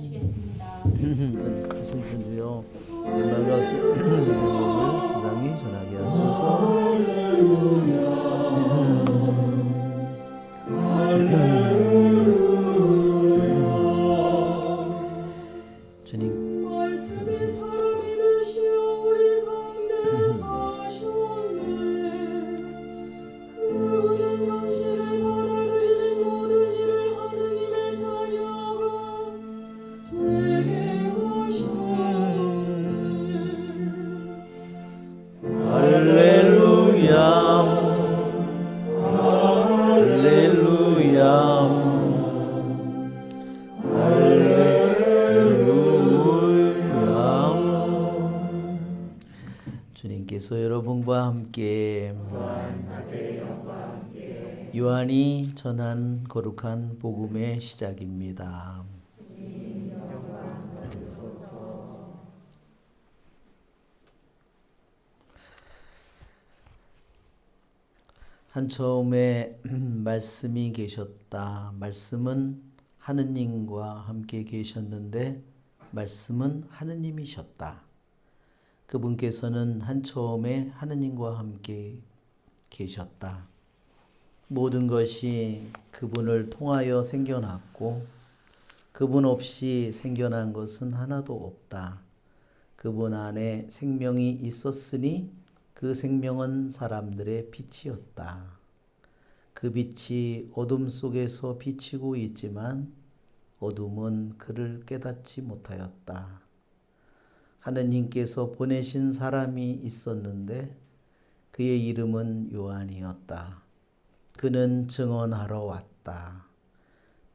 하시겠습니다. 주여 연락과 복을 부당히 전하게 하소서. 주님 말씀이 사람이 되시어 우리 가운데 사셨네. 그분은 당신을 받아들이는 모든 일을 하느님의 자녀가 되게 하셨네. 할렐루야 할렐루야 주님께서 여러분과 함께 요한이 전한 거룩한 복음의 시작입니다. 한 처음에 말씀이 계셨다. 말씀은 하느님과 함께 계셨는데 말씀은 하느님이셨다. 그분께서는 한 처음에 하느님과 함께 계셨다. 모든 것이 그분을 통하여 생겨났고 그분 없이 생겨난 것은 하나도 없다. 그분 안에 생명이 있었으니 그 생명은 사람들의 빛이었다. 그 빛이 어둠 속에서 비치고 있지만 어둠은 그를 깨닫지 못하였다. 하느님께서 보내신 사람이 있었는데 그의 이름은 요한이었다. 그는 증언하러 왔다.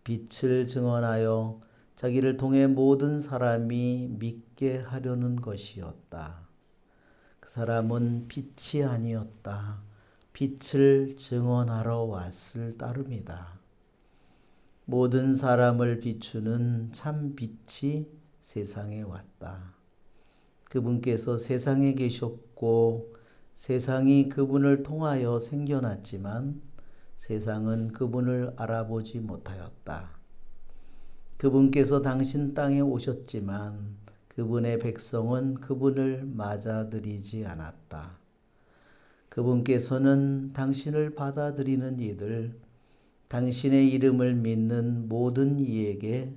빛을 증언하여 자기를 통해 모든 사람이 믿게 하려는 것이었다. 그 사람은 빛이 아니었다. 빛을 증언하러 왔을 따름이다. 모든 사람을 비추는 참 빛이 세상에 왔다. 그분께서 세상에 계셨고 세상이 그분을 통하여 생겨났지만 세상은 그분을 알아보지 못하였다. 그분께서 당신 땅에 오셨지만 그분의 백성은 그분을 맞아들이지 않았다. 그분께서는 당신을 받아들이는 이들, 당신의 이름을 믿는 모든 이에게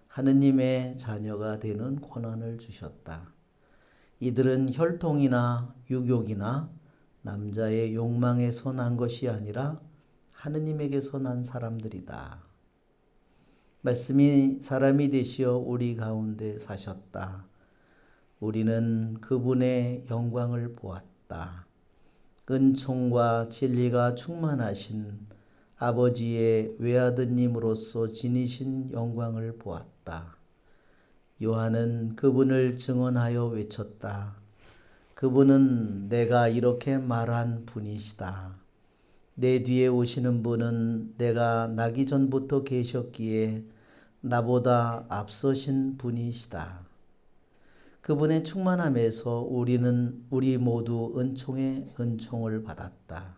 하느님의 자녀가 되는 권한을 주셨다. 이들은 혈통이나 유교이나 남자의 욕망에서 난 것이 아니라 하느님에게서 난 사람들이다. 말씀이 사람이 되시어 우리 가운데 사셨다. 우리는 그분의 영광을 보았다. 은총과 진리가 충만하신 아버지의 외아드님으로서 지니신 영광을 보았다. 요한은 그분을 증언하여 외쳤다. 그분은 내가 이렇게 말한 분이시다. 내 뒤에 오시는 분은 내가 나기 전부터 계셨기에 나보다 앞서신 분이시다. 그분의 충만함에서 우리 모두 은총의 은총을 받았다.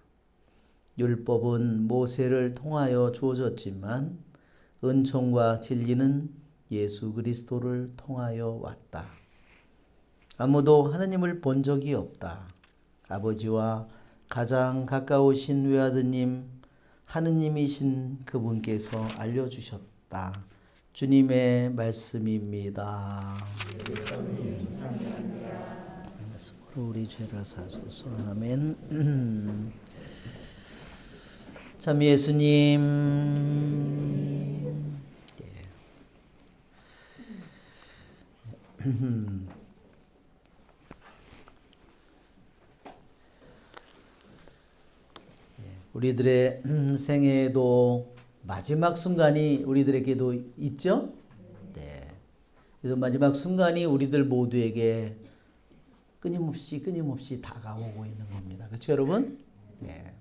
율법은 모세를 통하여 주어졌지만 은총과 진리는 예수 그리스도를 통하여 왔다. 아무도 하느님을 본 적이 없다. 아버지와 가장 가까우신 외아드님 하느님이신 그분께서 알려주셨다. 주님의 말씀입니다. 말씀으로 우리 죄를 사소서. 아멘. 참 예수님 우리들의 생애도 마지막 순간이 우리들에게도 있죠? 네. 그래서 마지막 순간이 우리들 모두에게 끊임없이 다가오고 있는 겁니다. 그렇죠, 여러분? 네.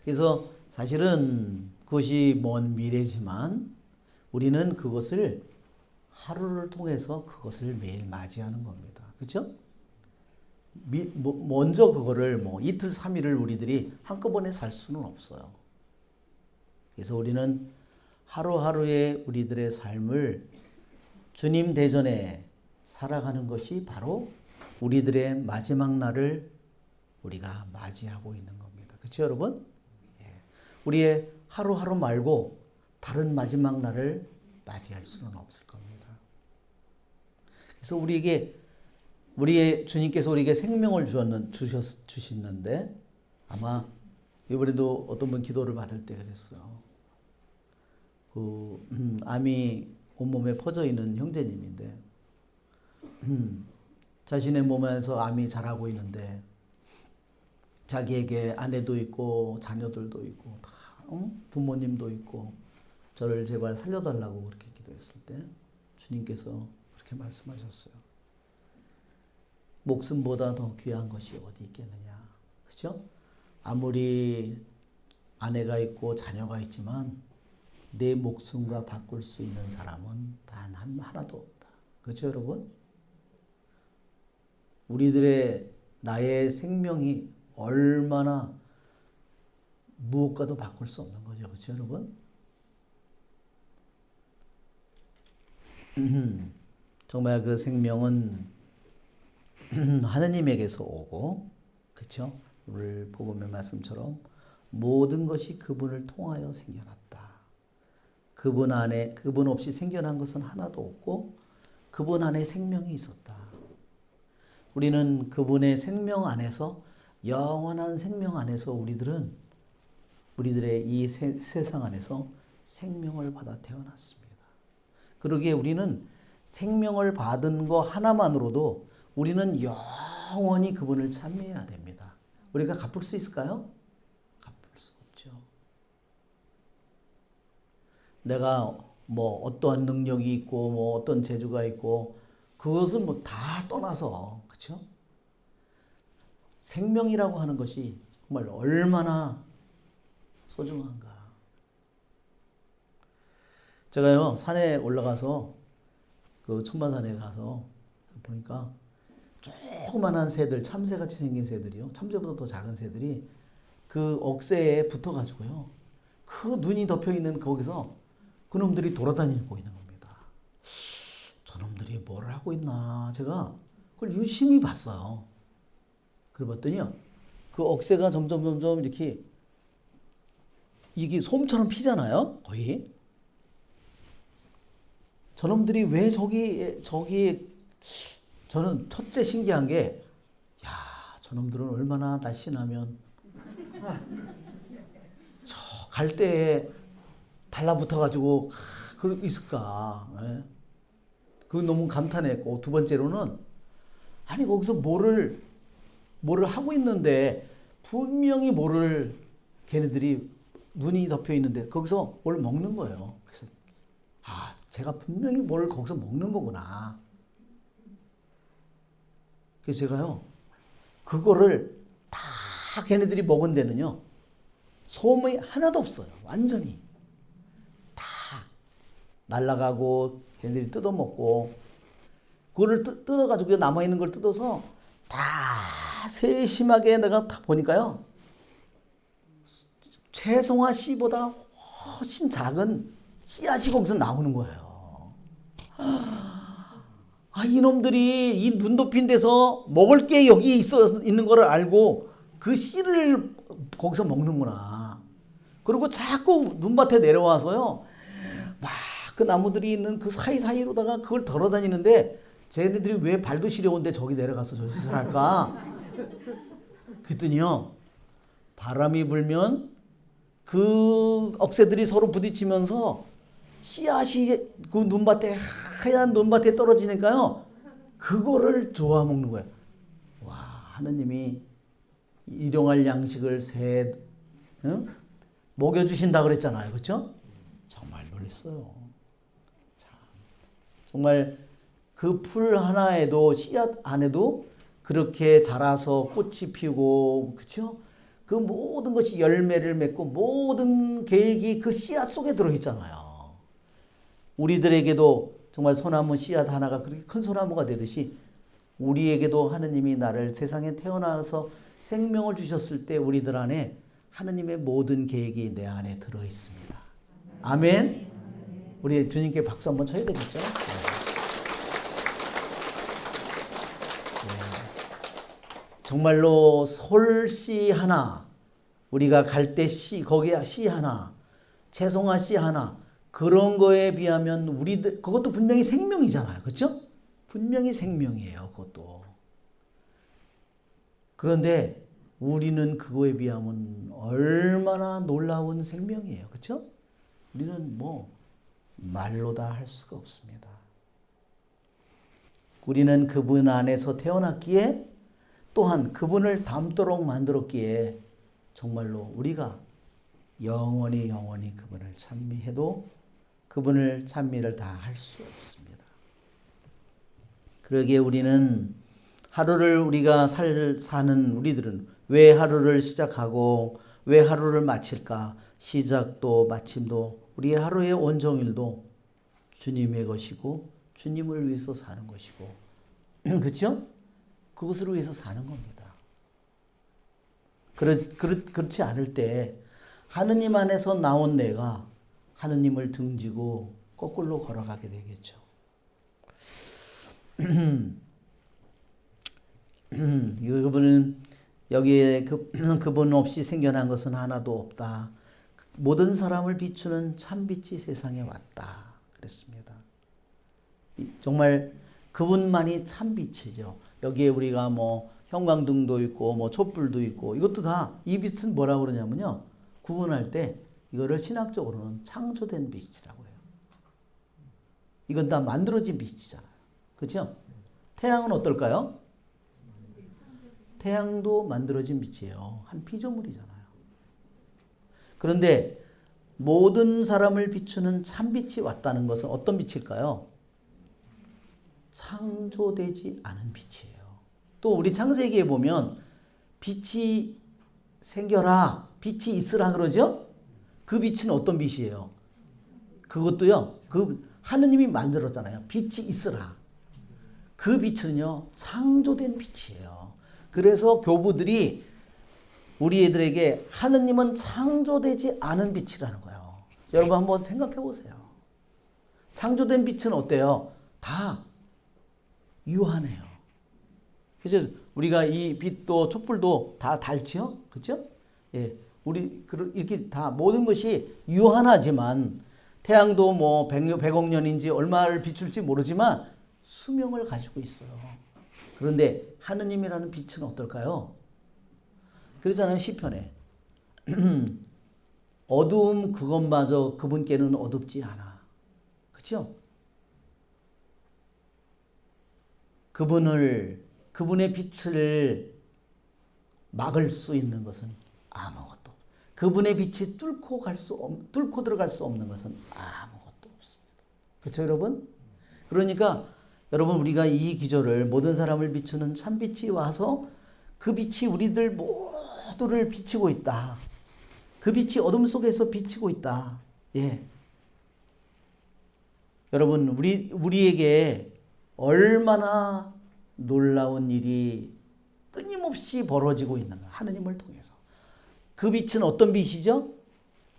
그래서 사실은 그것이 먼 미래지만 우리는 그것을 하루를 통해서 그것을 매일 맞이하는 겁니다. 그렇죠? 먼저 그거를 이틀, 3일을 우리들이 한꺼번에 살 수는 없어요. 그래서 우리는 하루하루의 우리들의 삶을 주님 대전에 살아가는 것이 바로 우리들의 마지막 날을 우리가 맞이하고 있는 겁니다. 그렇죠, 여러분? 예. 우리의 하루하루 말고 다른 마지막 날을 맞이할 수는 없을 겁니다. 그래서 우리의 주님께서 우리에게 생명을 주셨는데 아마 이번에도 어떤 분 기도를 받을 때 그랬어요. 암이 온몸에 퍼져 있는 형제님인데 자신의 몸에서 암이 자라고 있는데 자기에게 아내도 있고 자녀들도 있고 다 부모님도 있고 저를 제발 살려달라고 그렇게 기도했을 때 주님께서 그렇게 말씀하셨어요. 목숨보다 더 귀한 것이 어디 있겠느냐. 그렇죠? 아무리 아내가 있고 자녀가 있지만 내 목숨과 바꿀 수 있는 사람은 단 하나도 없다. 그렇죠, 여러분? 우리들의 나의 생명이 얼마나 무엇과도 바꿀 수 없는 거죠. 그렇죠, 여러분? 정말 그 생명은 하느님에게서 오고, 그렇죠? 오늘 복음의 말씀처럼 모든 것이 그분을 통하여 생겨났다. 그분 없이 생겨난 것은 하나도 없고 그분 안에 생명이 있었다. 우리는 그분의 생명 안에서 영원한 생명 안에서 우리들의 이 세상 안에서 생명을 받아 태어났습니다. 그러기에 우리는 생명을 받은 거 하나만으로도 우리는 영원히 그분을 찬미해야 됩니다. 우리가 갚을 수 있을까요? 갚을 수 없죠. 내가 뭐 어떠한 능력이 있고 뭐 어떤 재주가 있고 그것은 뭐 다 떠나서 그렇죠? 생명이라고 하는 것이 정말 얼마나 소중한가. 제가요 산에 올라가서 그 천마산에 가서 보니까 조그만한 새들, 참새같이 생긴 새들이요. 참새보다 더 작은 새들이 그 억새에 붙어가지고요. 그 눈이 덮여 있는 거기서 그놈들이 돌아다니고 있는 겁니다. 저놈들이 뭘 하고 있나 제가 그걸 유심히 봤어요. 그래 봤더니요. 그 억새가 점점 이렇게 이게 솜처럼 피잖아요. 거의. 저놈들이 왜 저기 저는 첫째 신기한 게 야, 저놈들은 얼마나 날씬하면 저 갈대에 달라붙어가지고 있을까. 예? 그거 너무 감탄했고 두 번째로는 아니 거기서 뭐를 하고 있는데 분명히 걔네들이 눈이 덮여 있는데 거기서 뭘 먹는 거예요. 그래서 제가 분명히 뭘 거기서 먹는 거구나. 그래서 제가요 그거를 다 걔네들이 먹은 데는요 소음이 하나도 없어요. 완전히 다 날아가고 걔네들이 뜯어먹고 그거를 뜯어가지고 남아있는 걸 뜯어서 다 세심하게 내가 다 보니까요 채송화 씨보다 훨씬 작은 씨앗이 거기서 나오는 거예요. 이놈들이 이 눈 덮인 데서 먹을 게 여기 있는 거를 알고 그 씨를 거기서 먹는구나. 그리고 자꾸 눈밭에 내려와서요. 막 그 나무들이 있는 그 사이사이로다가 그걸 걸어다니는데 쟤네들이 왜 발도 시려운데 저기 내려가서 저 짓을 할까? 그랬더니요. 바람이 불면 그 억새들이 서로 부딪히면서 씨앗이 그 눈밭에 하얀 눈밭에 떨어지니까요. 그거를 좋아 먹는 거예요. 와, 하느님이 일용할 양식을 먹여주신다 그랬잖아요. 그렇죠? 정말 놀랐어요. 참, 정말 그 풀 하나에도 씨앗 안에도 그렇게 자라서 꽃이 피고 그렇죠? 그 모든 것이 열매를 맺고 모든 계획이 그 씨앗 속에 들어있잖아요. 우리들에게도 정말 소나무 씨앗 하나가 그렇게 큰 소나무가 되듯이 우리에게도 하느님이 나를 세상에 태어나서 생명을 주셨을 때 우리들 안에 하느님의 모든 계획이 내 안에 들어있습니다. 아멘. 우리 주님께 박수 한번 쳐야 되겠죠? 정말로 솔씨 하나, 우리가 갈대씨, 거기에 씨 하나, 채송화 씨 하나, 그런 거에 비하면 우리들, 그것도 분명히 생명이잖아요. 그렇죠? 분명히 생명이에요. 그것도. 그런데 우리는 그거에 비하면 얼마나 놀라운 생명이에요. 그렇죠? 우리는 뭐 말로 다 할 수가 없습니다. 우리는 그분 안에서 태어났기에 또한 그분을 닮도록 만들었기에 정말로 우리가 영원히 그분을 찬미해도 그분을 찬미를 다 할 수 없습니다. 그러기에 우리는 하루를 우리가 사는 우리들은 왜 하루를 시작하고 왜 하루를 마칠까? 시작도 마침도 우리의 하루의 온종일도 주님의 것이고 주님을 위해서 사는 것이고 그렇죠? 그것을 위해서 사는 겁니다. 그렇지 않을 때 하느님 안에서 나온 내가 하느님을 등지고 거꾸로 걸어가게 되겠죠. 그분은 여기에 그분 없이 생겨난 것은 하나도 없다. 모든 사람을 비추는 참빛이 세상에 왔다. 그랬습니다. 정말 그분만이 참빛이죠. 여기에 우리가 뭐 형광등도 있고 뭐 촛불도 있고 이것도 다 이 빛은 뭐라고 그러냐면요. 구분할 때 이거를 신학적으로는 창조된 빛이라고 해요. 이건 다 만들어진 빛이잖아요. 그렇죠? 태양은 어떨까요? 태양도 만들어진 빛이에요. 한 피조물이잖아요. 그런데 모든 사람을 비추는 참빛이 왔다는 것은 어떤 빛일까요? 창조되지 않은 빛이에요. 또 우리 창세기에 보면 빛이 생겨라, 빛이 있으라 그러죠? 그 빛은 어떤 빛이에요? 그것도요, 그 하느님이 만들었잖아요. 빛이 있으라. 그 빛은요, 창조된 빛이에요. 그래서 교부들이 우리 애들에게 하느님은 창조되지 않은 빛이라는 거예요. 여러분 한번 생각해 보세요. 창조된 빛은 어때요? 다 유한해요. 그래서 우리가 이 빛도 촛불도 다 닳죠? 그렇죠? 예. 우리 이렇게 다 모든 것이 유한하지만 태양도 뭐 100억 년인지 얼마를 비출지 모르지만 수명을 가지고 있어요. 그런데 하느님이라는 빛은 어떨까요? 그러잖아요. 시편에 어두움 그것마저 그분께는 어둡지 않아. 그렇죠? 그분의 빛을 막을 수 있는 것은 아무것도. 그분의 빛이 뚫고 들어갈 수 없는 것은 아무것도 없습니다. 그렇죠, 여러분? 그러니까 여러분 우리가 이 기절을 모든 사람을 비추는 참빛이 와서 그 빛이 우리들 모두를 비추고 있다. 그 빛이 어둠 속에서 비치고 있다. 예. 여러분 우리에게 얼마나 놀라운 일이 끊임없이 벌어지고 있는가. 하느님을 통해서. 그 빛은 어떤 빛이죠?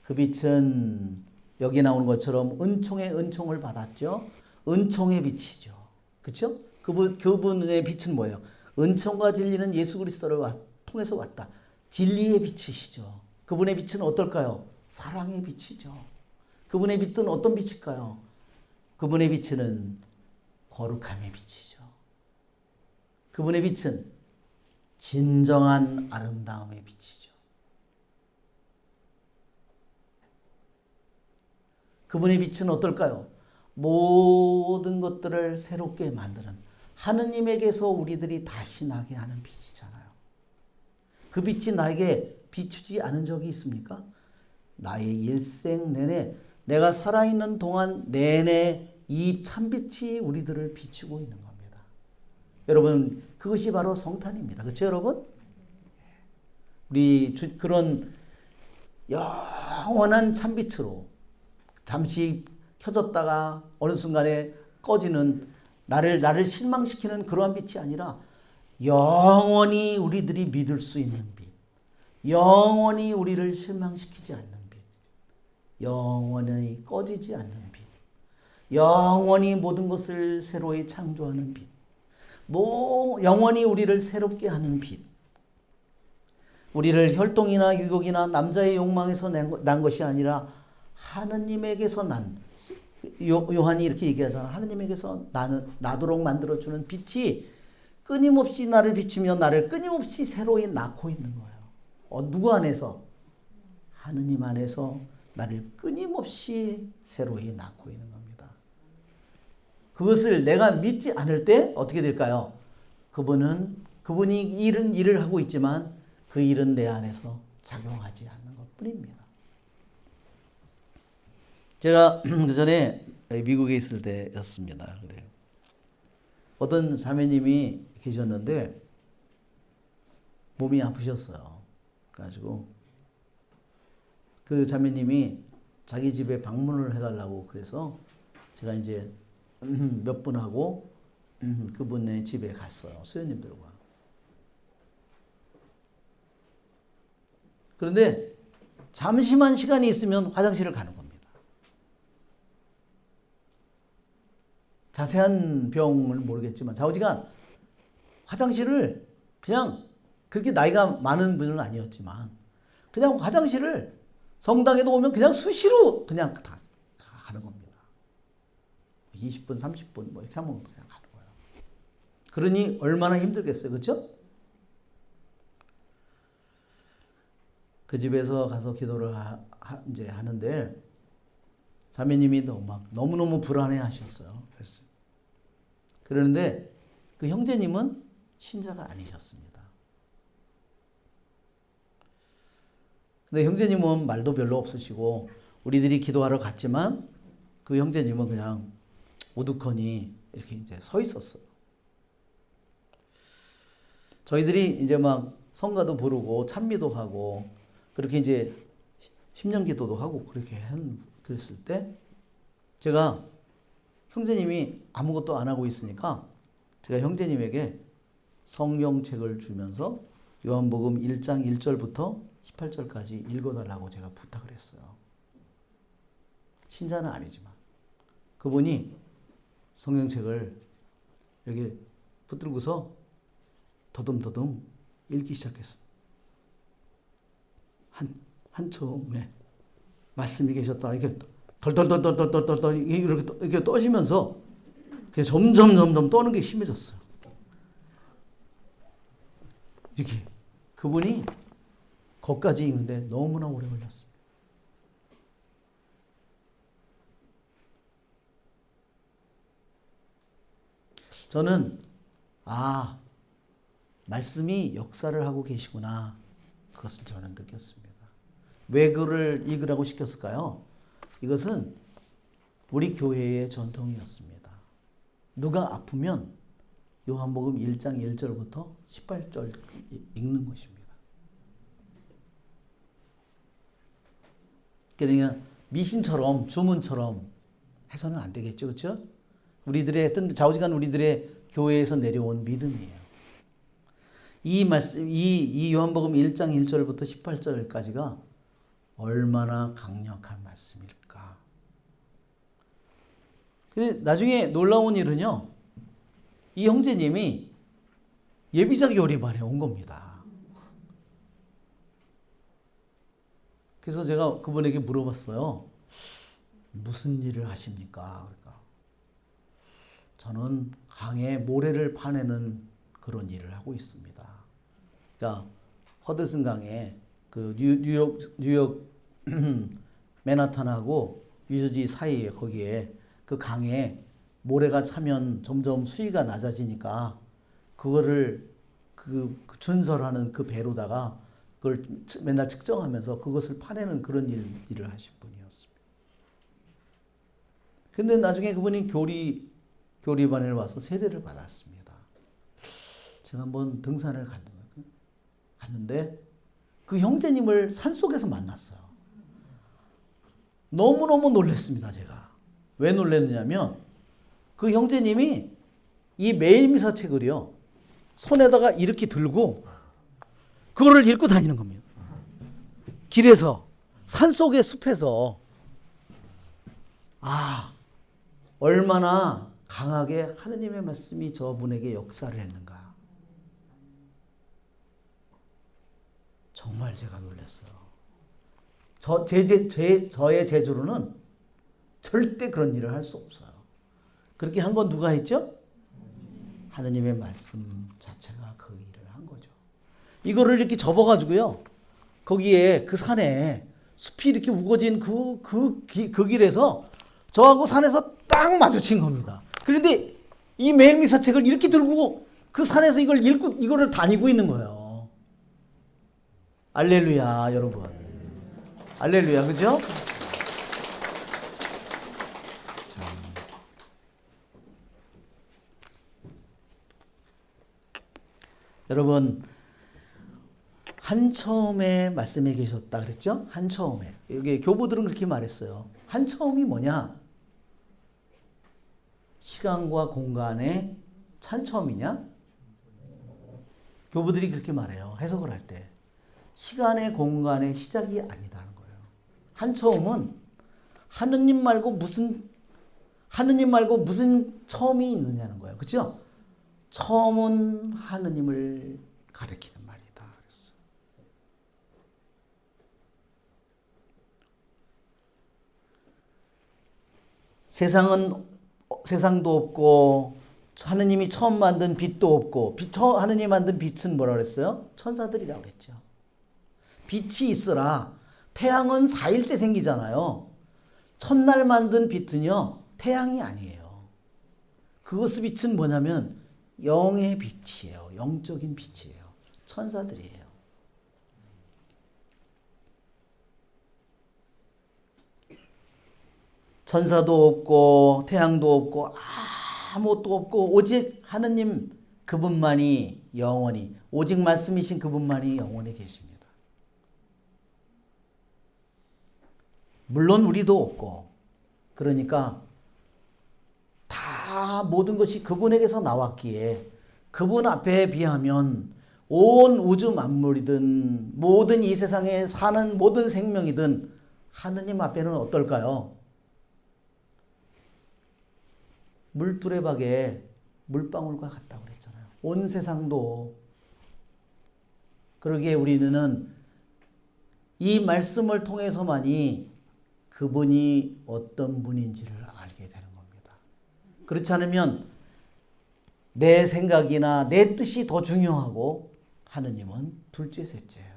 그 빛은 여기 나오는 것처럼 은총의 은총을 받았죠. 은총의 빛이죠. 그렇죠? 그분의 빛은 뭐예요? 은총과 진리는 예수 그리스도를 통해서 왔다. 진리의 빛이시죠. 그분의 빛은 어떨까요? 사랑의 빛이죠. 그분의 빛은 어떤 빛일까요? 그분의 빛은 거룩함의 빛이죠. 그분의 빛은 진정한 아름다움의 빛이죠. 그분의 빛은 어떨까요? 모든 것들을 새롭게 만드는 하느님에게서 우리들이 다시 나게 하는 빛이잖아요. 그 빛이 나에게 비추지 않은 적이 있습니까? 나의 일생 내내 내가 살아있는 동안 내내 이 참빛이 우리들을 비추고 있는 겁니다. 여러분 그것이 바로 성탄입니다. 그렇죠 여러분? 우리 그런 영원한 참빛으로 잠시 켜졌다가 어느 순간에 꺼지는 나를 실망시키는 그러한 빛이 아니라 영원히 우리들이 믿을 수 있는 빛, 영원히 우리를 실망시키지 않는 빛, 영원히 꺼지지 않는 빛, 영원히 모든 것을 새로이 창조하는 빛. 영원히 우리를 새롭게 하는 빛. 우리를 혈통이나 유혹이나 남자의 욕망에서 난 것이 아니라 하느님에게서 난, 요한이 이렇게 얘기하잖아. 하느님에게서 나도록 만들어주는 빛이 끊임없이 나를 비추며 나를 끊임없이 새로이 낳고 있는 거예요. 누구 안에서? 하느님 안에서 나를 끊임없이 새로이 낳고 있는 겁니다. 그것을 내가 믿지 않을 때 어떻게 될까요? 그분이 일을 하고 있지만 그 일은 내 안에서 작용하지 않는 것 뿐입니다. 제가 그 전에 미국에 있을 때였습니다. 그래요. 어떤 자매님이 계셨는데 몸이 아프셨어요. 그래가지고 그 자매님이 자기 집에 방문을 해달라고 그래서 제가 이제 몇 분하고 그분의 집에 갔어요. 수녀님들과. 그런데 잠시만 시간이 있으면 화장실을 가는 겁니다. 자세한 병을 모르겠지만 좌우지간 화장실을 그냥 그렇게 나이가 많은 분은 아니었지만 그냥 화장실을 성당에도 오면 그냥 수시로 그냥 다 가는 겁니다. 20분, 30분 뭐 이렇게 하면 그냥 가는 거예요. 그러니 얼마나 힘들겠어요. 그렇죠? 그 집에서 가서 기도를 이제 하는데 자매님이 너무너무 불안해 하셨어요. 그러는데 그 형제님은 신자가 아니셨습니다. 근데 형제님은 말도 별로 없으시고 우리들이 기도하러 갔지만 그 형제님은 그냥 우두커니 이렇게 이제 서 있었어요. 저희들이 이제 막 성가도 부르고 찬미도 하고 그렇게 이제 심령 기도도 하고 그랬을 때 제가 형제님이 아무것도 안 하고 있으니까 제가 형제님에게 성경책을 주면서 요한복음 1장 1절부터 18절까지 읽어달라고 제가 부탁을 했어요. 신자는 아니지만 그분이 성경책을 이렇게 붙들고서 더듬더듬 읽기 시작했습니다. 한처음에 말씀이 계셨다. 이렇게 덜덜덜덜덜덜덜 이렇게 떠시면서 점점 떠는 게 심해졌어요. 이렇게 그분이 거기까지 읽는데 너무나 오래 걸렸습니다. 저는 말씀이 역사를 하고 계시구나. 그것을 저는 느꼈습니다. 왜 그를 읽으라고 시켰을까요? 이것은 우리 교회의 전통이었습니다. 누가 아프면 요한복음 1장 1절부터 18절 읽는 것입니다. 그러니까 미신처럼 주문처럼 해서는 안 되겠죠. 그렇죠? 우리들의 좌우지간 우리들의 교회에서 내려온 믿음이에요. 이 말씀, 이 요한복음 1장 1절부터 18절까지가 얼마나 강력한 말씀일까. 근데 나중에 놀라운 일은요, 이 형제님이 예비자 교리반에 온 겁니다. 그래서 제가 그분에게 물어봤어요. 무슨 일을 하십니까? 그러니까 저는 강에 모래를 파내는 그런 일을 하고 있습니다. 그러니까 허드슨 강에 그 뉴욕 맨하탄하고 뉴저지 사이에 거기에 그 강에 모래가 차면 점점 수위가 낮아지니까 그거를 그 준설하는 그 배로다가 그걸 맨날 측정하면서 그것을 파내는 그런 일을 하신 분이었습니다. 근데 나중에 그분이 교리반에 와서 세례를 받았습니다. 제가 한번 등산을 갔는데 그 형제님을 산속에서 만났어요. 너무너무 놀랐습니다, 제가. 왜 놀랐느냐면 그 형제님이 이 매일미사 책을요, 손에다가 이렇게 들고 그거를 읽고 다니는 겁니다. 길에서, 산속의 숲에서. 얼마나 강하게 하느님의 말씀이 저분에게 역사를 했는가. 정말 제가 놀랐어요. 저의 재주로는 절대 그런 일을 할 수 없어요. 그렇게 한 건 누가 했죠? 하느님의 말씀 자체가 그 일을 한 거죠. 이거를 이렇게 접어가지고요. 거기에 그 산에 숲이 이렇게 우거진 그 길에서 저하고 산에서 딱 마주친 겁니다. 그런데 이 매일미사책을 이렇게 들고 그 산에서 이걸 읽고 이거를 다니고 있는 거예요. 알렐루야, 여러분. 알렐루야, 그죠? 여러분, 한처음에 말씀에 계셨다 그랬죠? 한처음에. 여기 교부들은 그렇게 말했어요. 한처음이 뭐냐? 시간과 공간의 한처음이냐? 교부들이 그렇게 말해요. 해석을 할 때. 시간의 공간의 시작이 아니다는 거예요. 한처음은 하느님 말고 무슨 처음이 있느냐는 거예요. 그렇죠? 처음은 하느님을 가리키는 말이다. 그랬어요. 세상도 없고 하느님이 처음 만든 빛도 없고 하느님 만든 빛은 뭐라 그랬어요? 천사들이라고 그랬죠. 빛이 있으라. 태양은 4일째 생기잖아요. 첫날 만든 빛은요, 태양이 아니에요. 그것의 빛은 뭐냐면 영의 빛이에요. 영적인 빛이에요. 천사들이에요. 천사도 없고 태양도 없고 아무것도 없고 오직 하느님 그분만이 영원히, 오직 말씀이신 그분만이 영원히 계십니다. 물론 우리도 없고, 그러니까 다 모든 것이 그분에게서 나왔기에 그분 앞에 비하면 온 우주 만물이든 모든 이 세상에 사는 모든 생명이든 하느님 앞에는 어떨까요? 물두레박에 물방울과 같다고 그랬잖아요. 온 세상도. 그러기에 우리는 이 말씀을 통해서만이 그분이 어떤 분인지를 알게 되는 겁니다. 그렇지 않으면 내 생각이나 내 뜻이 더 중요하고 하느님은 둘째, 셋째예요.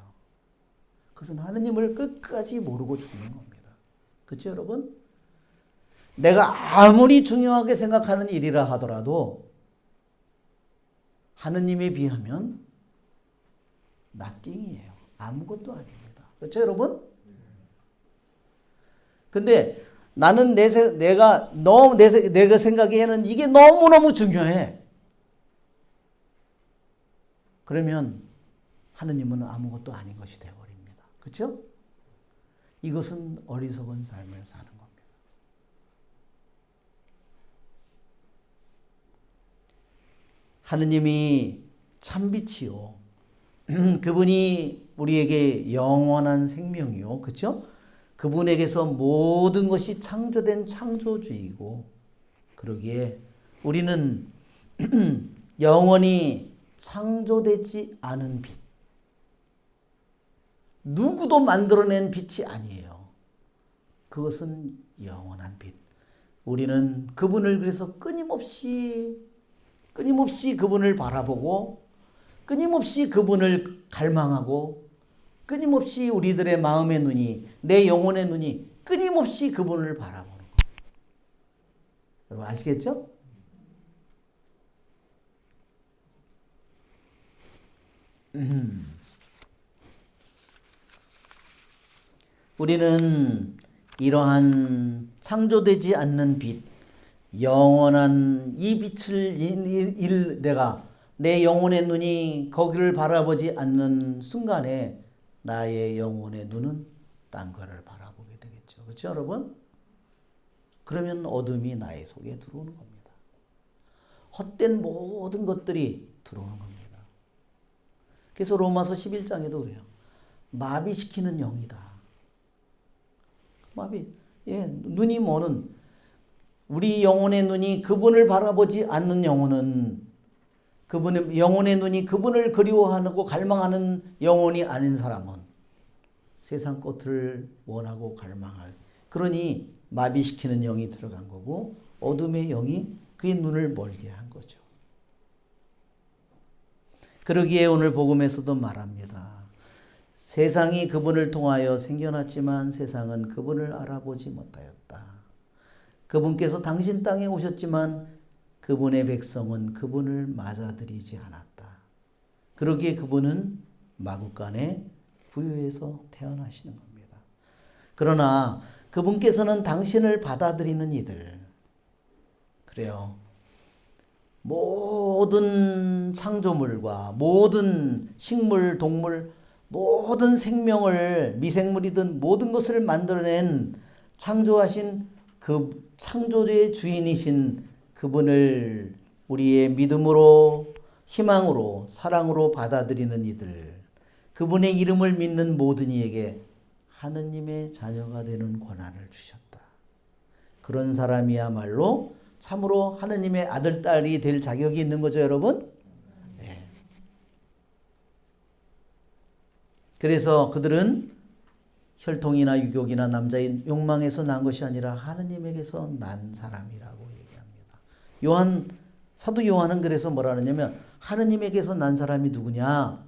그것은 하느님을 끝까지 모르고 죽는 겁니다. 그렇죠, 여러분? 내가 아무리 중요하게 생각하는 일이라 하더라도 하느님에 비하면 nothing이에요. 아무것도 아닙니다. 그렇죠, 여러분? 근데 나는 내가 생각에는 이게 너무너무 중요해. 그러면 하느님은 아무것도 아닌 것이 되어버립니다. 그렇죠? 이것은 어리석은 삶을 사는 겁니다. 하느님이 참빛이요. 그분이 우리에게 영원한 생명이요. 그렇죠? 그분에게서 모든 것이 창조된 창조주이고, 그러기에 우리는 영원히 창조되지 않은 빛, 누구도 만들어낸 빛이 아니에요. 그것은 영원한 빛. 우리는 그분을 그래서 끊임없이 그분을 바라보고, 끊임없이 그분을 갈망하고, 끊임없이 우리들의 마음의 눈이, 내 영혼의 눈이 끊임없이 그분을 바라보는 거예요. 여러분 아시겠죠? 우리는 이러한 창조되지 않는 빛, 영원한 이 빛을 내가 내 영혼의 눈이 거기를 바라보지 않는 순간에 나의 영혼의 눈은 딴 거를 바라보게 되겠죠. 그렇죠, 여러분? 그러면 어둠이 나의 속에 들어오는 겁니다. 헛된 모든 것들이 들어오는 겁니다. 그래서 로마서 11장에도 그래요. 마비시키는 영이다. 마비. 예, 눈이 뭐는 우리 영혼의 눈이 그분을 바라보지 않는 영혼은 그분의 영혼의 눈이 그분을 그리워하고 갈망하는 영혼이 아닌 사람은 세상 것을 원하고 갈망할 그러니 마비시키는 영이 들어간 거고 어둠의 영이 그의 눈을 멀게 한 거죠. 그러기에 오늘 복음에서도 말합니다. 세상이 그분을 통하여 생겨났지만 세상은 그분을 알아보지 못하였다. 그분께서 당신 땅에 오셨지만 그분의 백성은 그분을 맞아들이지 않았다. 그러기에 그분은 마구간의 부유에서 태어나시는 겁니다. 그러나 그분께서는 당신을 받아들이는 이들, 그래요. 모든 창조물과 모든 식물, 동물, 모든 생명을 미생물이든 모든 것을 만들어낸 창조하신 그 창조주의 주인이신 그분을 우리의 믿음으로, 희망으로, 사랑으로 받아들이는 이들, 그분의 이름을 믿는 모든 이에게 하느님의 자녀가 되는 권한을 주셨다. 그런 사람이야말로 참으로 하느님의 아들, 딸이 될 자격이 있는 거죠, 여러분? 네. 그래서 그들은 혈통이나 유교이나 남자의 욕망에서 난 것이 아니라 하느님에게서 난 사람이라고 얘기합니다. 사도 요한은 그래서 뭐라 하냐면 하느님에게서 난 사람이 누구냐?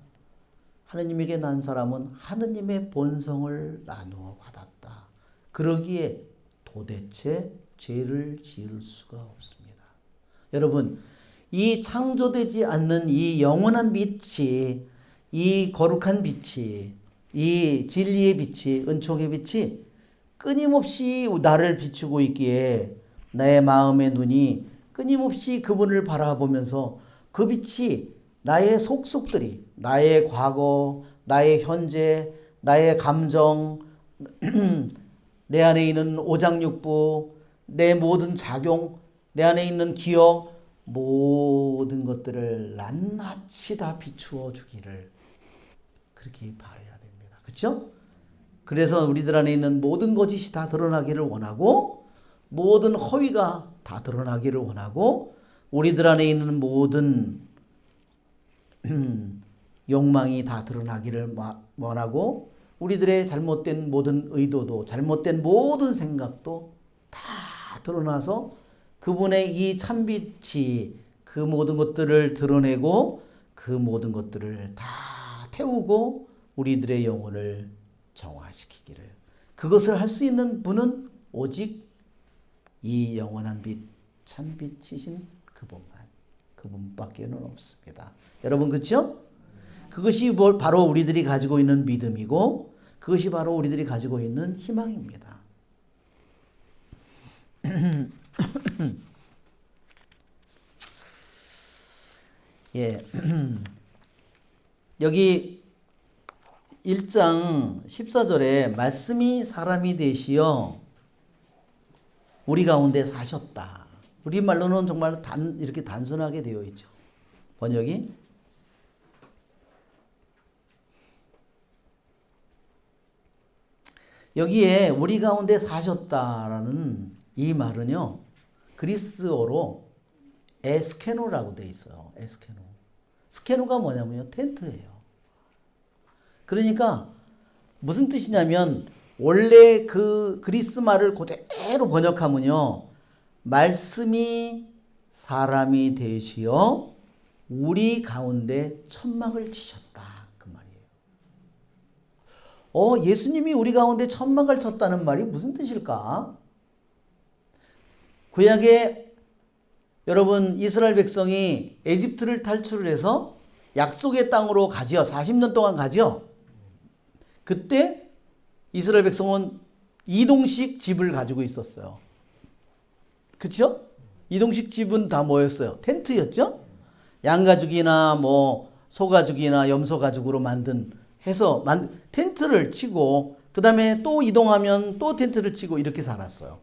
하느님에게 난 사람은 하느님의 본성을 나누어 받았다. 그러기에 도대체 죄를 지을 수가 없습니다. 여러분, 이 창조되지 않는 이 영원한 빛이, 이 거룩한 빛이, 이 진리의 빛이, 은총의 빛이 끊임없이 나를 비추고 있기에 나의 마음의 눈이 끊임없이 그분을 바라보면서 그 빛이 나의 속속들이, 나의 과거, 나의 현재, 나의 감정, 내 안에 있는 오장육부, 내 모든 작용, 내 안에 있는 기억, 모든 것들을 낱낱이 다 비추어 주기를 그렇게 바라야 됩니다. 그렇죠? 그래서 우리들 안에 있는 모든 거짓이 다 드러나기를 원하고 모든 허위가 다 드러나기를 원하고 우리들 안에 있는 모든 욕망이 다 드러나기를 원하고 우리들의 잘못된 모든 의도도 잘못된 모든 생각도 다 드러나서 그분의 이 참빛이 그 모든 것들을 드러내고 그 모든 것들을 다 태우고 우리들의 영혼을 정화시키기를 그것을 할 수 있는 분은 오직 이 영원한 빛 참빛이신 그분밖에는 없습니다. 여러분 그렇죠? 그것이 바로 우리들이 가지고 있는 믿음이고 그것이 바로 우리들이 가지고 있는 희망입니다. 예. 여기 1장 14절에 말씀이 사람이 되시어 우리 가운데 사셨다. 우리말로는 정말 이렇게 단순하게 되어 있죠. 번역이. 여기에 우리 가운데 사셨다라는 이 말은요. 그리스어로 에스케노라고 되어 있어요. 에스케노. 스케노가 뭐냐면요. 텐트예요. 그러니까 무슨 뜻이냐면 원래 그 그리스 말을 그대로 번역하면요. 말씀이 사람이 되시어 우리 가운데 천막을 치셨다. 그 말이에요. 예수님이 우리 가운데 천막을 쳤다는 말이 무슨 뜻일까? 구약에 여러분 이스라엘 백성이 에집트를 탈출을 해서 약속의 땅으로 가지요. 40년 동안 가지요. 그때 이스라엘 백성은 이동식 집을 가지고 있었어요. 그렇죠? 이동식 집은 다 뭐였어요? 텐트였죠? 양가죽이나 뭐 소가죽이나 염소가죽으로 해서 텐트를 치고 그 다음에 또 이동하면 또 텐트를 치고 이렇게 살았어요.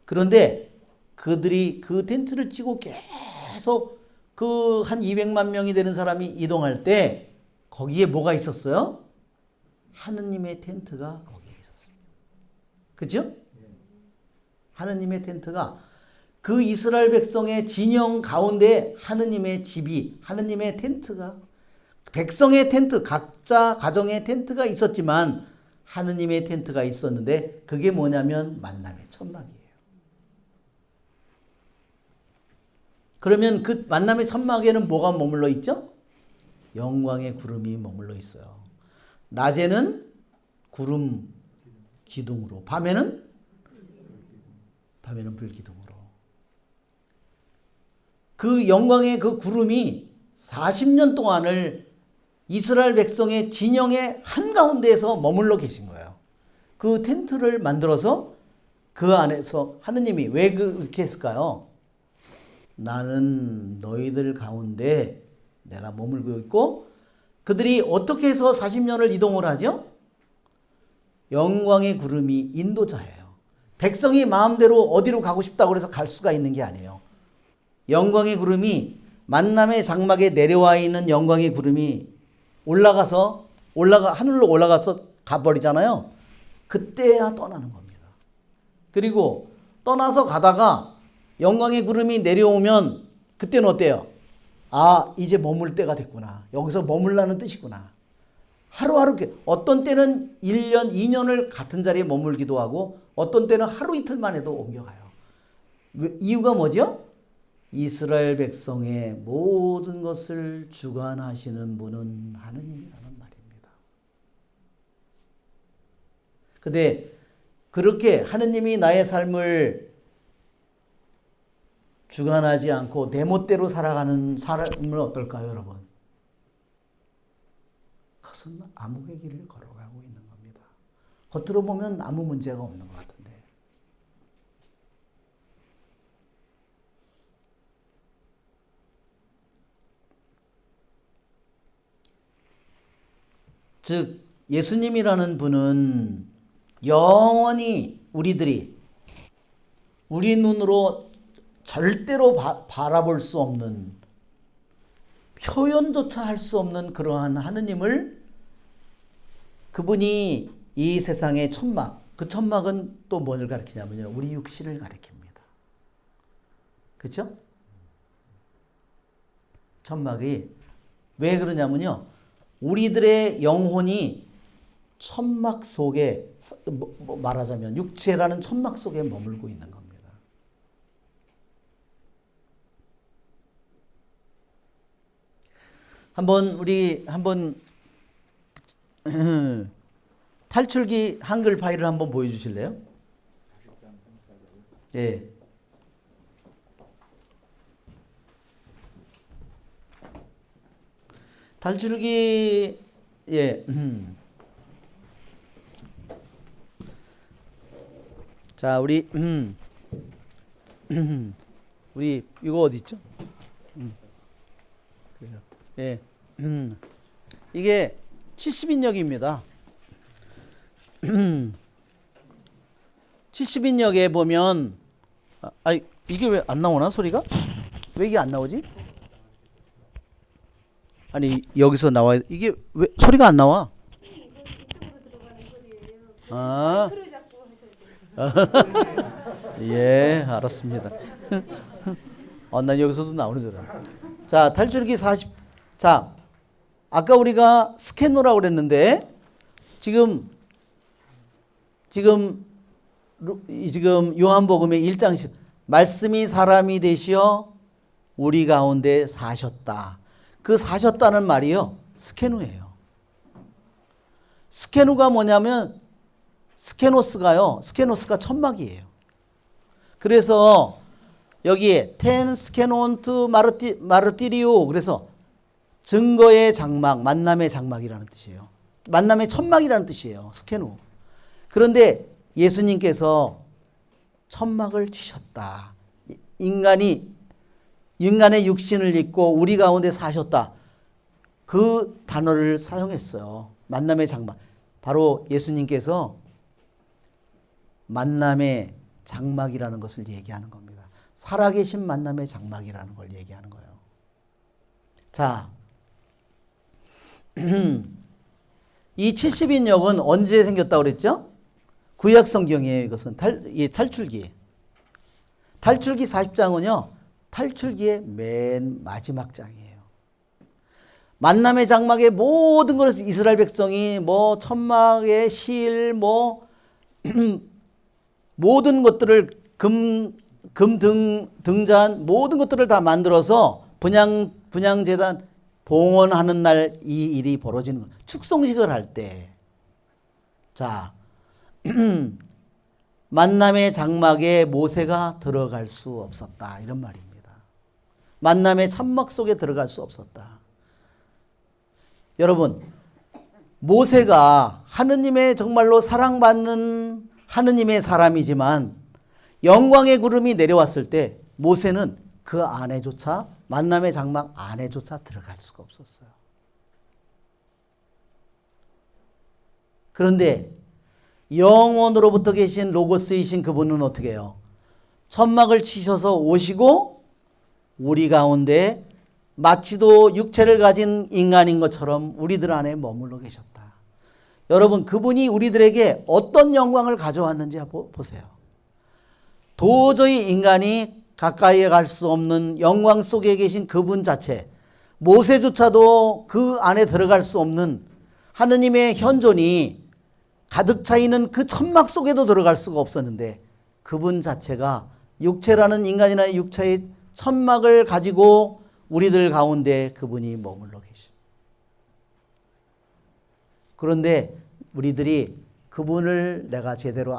그런데 그들이 그 텐트를 치고 계속 그 한 200만 명이 되는 사람이 이동할 때 거기에 뭐가 있었어요? 하느님의 텐트가 거기에 있었습니다. 그죠? 하느님의 텐트가 그 이스라엘 백성의 진영 가운데 하느님의 집이, 하느님의 텐트가, 백성의 텐트, 각자 가정의 텐트가 있었지만 하느님의 텐트가 있었는데 그게 뭐냐면 만남의 천막이에요. 그러면 그 만남의 천막에는 뭐가 머물러 있죠? 영광의 구름이 머물러 있어요. 낮에는 구름 기둥으로, 밤에는 불기둥으로. 그 영광의 그 구름이 40년 동안을 이스라엘 백성의 진영의 한가운데에서 머물러 계신 거예요. 그 텐트를 만들어서 그 안에서 하느님이 왜 그렇게 했을까요? 나는 너희들 가운데 내가 머물고 있고, 그들이 어떻게 해서 40년을 이동을 하죠? 영광의 구름이 인도자예요. 백성이 마음대로 어디로 가고 싶다고 해서 갈 수가 있는 게 아니에요. 영광의 구름이, 만남의 장막에 내려와 있는 영광의 구름이 하늘로 올라가서 가버리잖아요. 그때야 떠나는 겁니다. 그리고 떠나서 가다가 영광의 구름이 내려오면 그때는 어때요? 아, 이제 머물 때가 됐구나. 여기서 머물라는 뜻이구나. 하루하루, 어떤 때는 1년, 2년을 같은 자리에 머물기도 하고 어떤 때는 하루 이틀만 해도 옮겨가요. 이유가 뭐죠? 이스라엘 백성의 모든 것을 주관하시는 분은 하느님이라는 말입니다. 근데 그렇게 하느님이 나의 삶을 주관하지 않고 내 멋대로 살아가는 삶은 어떨까요, 여러분? 그것은 암흑의 길을 걸어가고 있는 겁니다. 겉으로 보면 아무 문제가 없는 것 같은데. 즉 예수님이라는 분은 영원히 우리 눈으로 절대로 바라볼 수 없는, 표현조차 할 수 없는 그러한 하느님을, 그분이 이 세상의 천막, 그 천막은 또 뭘 가리키냐면요, 우리 육신을 가리킵니다. 그렇죠? 천막이 왜 그러냐면요, 우리들의 영혼이 천막 속에, 말하자면 육체라는 천막 속에 머물고 있는 겁니다. 우리 한번 탈출기 한글 파일을 한번 보여주실래요? 예. 탈출기, 예. 자, 우리 이거 어디 있죠? 예. 이게 70인역입니다. 70인역에 보면, 이게 왜 안 나오나, 소리가? 왜 이게 안 나오지? 아니, 여기서 나와야, 이게 왜 소리가 안 나와? 아. 예, 알았습니다. 난 여기서도 나오는 줄 알았다. 자, 탈출기 40. 자, 아까 우리가 스캐너라고 그랬는데, 지금 요한복음의 1장 말씀이 사람이 되시어 우리 가운데 사셨다. 그 사셨다는 말이요, 스케노예요. 스케노가 뭐냐면, 스케노스가 천막이에요. 그래서 여기에 텐 스케논트 마르티리오, 그래서 증거의 장막, 만남의 장막이라는 뜻이에요. 만남의 천막이라는 뜻이에요, 스케노. 그런데 예수님께서 천막을 치셨다. 인간의 육신을 입고 우리 가운데 사셨다. 그 단어를 사용했어요. 만남의 장막. 바로 예수님께서 만남의 장막이라는 것을 얘기하는 겁니다. 살아계신 만남의 장막이라는 걸 얘기하는 거예요. 자, 이 70인역은 언제 생겼다고 그랬죠? 구약 성경이에요. 이것은 탈출기. 탈출기 40장은요. 탈출기의 맨 마지막 장이에요. 만남의 장막의 모든 것을 이스라엘 백성이 뭐 천막의 실 뭐 모든 것들을 등잔 모든 것들을 다 만들어서 분향 제단 봉헌하는 날 이 일이 벌어지는 거예요. 축성식을 할 때. 자, 만남의 장막에 모세가 들어갈 수 없었다. 이런 말입니다. 만남의 천막 속에 들어갈 수 없었다. 여러분, 모세가 하느님의 정말로 사랑받는 하느님의 사람이지만 영광의 구름이 내려왔을 때 모세는 그 안에조차 만남의 장막 안에조차 들어갈 수가 없었어요. 그런데 영원으로부터 계신 로고스이신 그분은 어떻게 해요? 천막을 치셔서 오시고 우리 가운데 마치도 육체를 가진 인간인 것처럼 우리들 안에 머물러 계셨다. 여러분, 그분이 우리들에게 어떤 영광을 가져왔는지 보세요. 도저히 인간이 가까이에 갈 수 없는 영광 속에 계신 그분 자체, 모세조차도 그 안에 들어갈 수 없는 하느님의 현존이 가득 차 있는 그 천막 속에도 들어갈 수가 없었는데 그분 자체가 육체라는 인간이나 육체의 천막을 가지고 우리들 가운데 그분이 머물러 계십니다. 그런데 우리들이 그분을 내가 제대로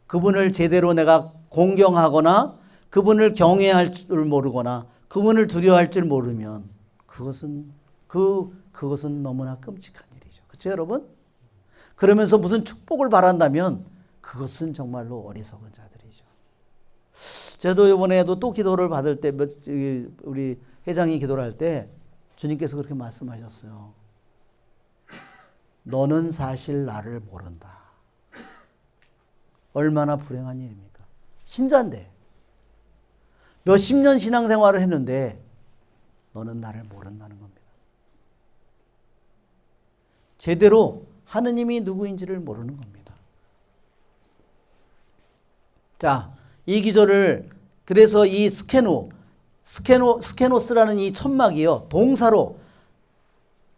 그분을 제대로 내가 공경하거나 그분을 경외할 줄 모르거나 그분을 두려워할 줄 모르면 그것은 너무나 끔찍한 일이죠. 그렇죠, 여러분? 그러면서 무슨 축복을 바란다면 그것은 정말로 어리석은 자들이죠. 저도 이번에도 또 기도를 받을 때 우리 회장이 기도를 할 때 주님께서 그렇게 말씀하셨어요. 너는 사실 나를 모른다. 얼마나 불행한 일입니까? 신자인데 몇십 년 신앙생활을 했는데 너는 나를 모른다는 겁니다. 제대로 하느님이 누구인지를 모르는 겁니다. 자, 이 기절을 그래서 이 스케노스라는 이 천막이요. 동사로